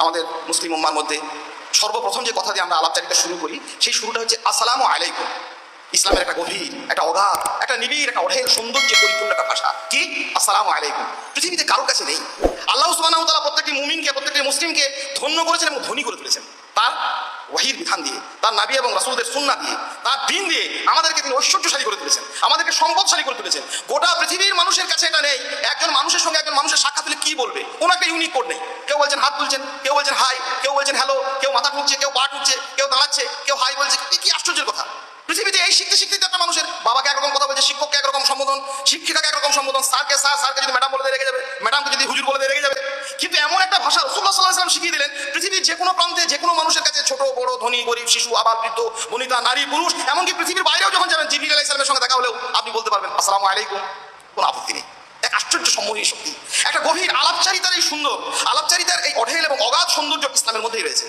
আমাদের মুসলিম উম্মার মধ্যে সর্বপ্রথম যে কথা দিয়ে আমরা আলাপচারিতা শুরু করি, সেই শুরুটা হচ্ছে আসসালামু আলাইকুম। ইসলামের একটা গভীর, একটা অগাধ, একটা নিবিড়, একটা অঢেল সৌন্দর্যে পরিপূর্ণ একটা ভাষা। কি? আসসালামু আলাইকুম। পৃথিবীতে কারোর কাছে নেই। আল্লাহ সুবহানাহু ওয়া তাআলা প্রত্যেকটি মুমিনকে, প্রত্যেকটি মুসলিমকে ধন্য করেছেন এবং ধনী করে তুলেছেন তার ওয়াহির বিধান দিয়ে, তার নবী এবং রাসূলদের সুন্নাহ দিয়ে, তার দ্বীন দিয়ে আমাদেরকে তিনি ঐশ্বর্যশালী করে তুলেছেন, আমাদেরকে সম্পদশালী করে তুলেছেন। গোটা পৃথিবীর মানুষের কাছে এটা নেই। একজন মানুষের সঙ্গে একজন মানুষের সাক্ষাৎ হলে কি বলবে, কোনো একটা ইউনিক কোড নেই। কেউ বলছেন হাত তুলছেন, কেউ বলছেন হাই, কেউ বলছেন হ্যালো, কেউ মাথা ঠুকছে, কেউ পা ঠুকছে, কেউ দাঁড়াচ্ছে, কেউ হাই বলছে। কি আশ্চর্যের কথা! পৃথিবীতে এই শিখতে শিখতে একটা মানুষের বাবাকে একরকম কথা বলছে, শিক্ষককে একরকম সম্বোধন, শিক্ষিকাকে একরকম সম্বোধন, স্যারকে স্যার, স্যারকে যদি ম্যাডাম বলে দিয়ে রেখে যাবে, ম্যাডামকে যদি হুজুর বলে দিয়ে রেখে যাবে। কিন্তু এমন একটা ভাষা রাসূলুল্লাহ সাল্লাল্লাহু আলাইহি ওয়াসাল্লাম শিখিয়ে দিলেন, পৃথিবীর যে কোনো প্রান্তে যে কোনো মানুষের কাছে, ছোট বড়, ধনী গরিব, শিশু আবাল বৃদ্ধ বনিতা নারী পুরুষ, এমনকি পৃথিবীর বাইরেও যখন যাবেন, জিবরিল আলাইহিস সালামের সঙ্গে দেখা হলেও আপনি বলতে পারবেন আসসালামু আলাইকুম, কোনো আপত্তি নেই। এক আশ্চর্য সম্মোহনী শক্তি, একটা গভীর আলাপচারিতার এই সুন্দর আলাপচারিতার এই অঢেল এবং অগাধ সৌন্দর্য ইসলামের মধ্যেই রয়েছে।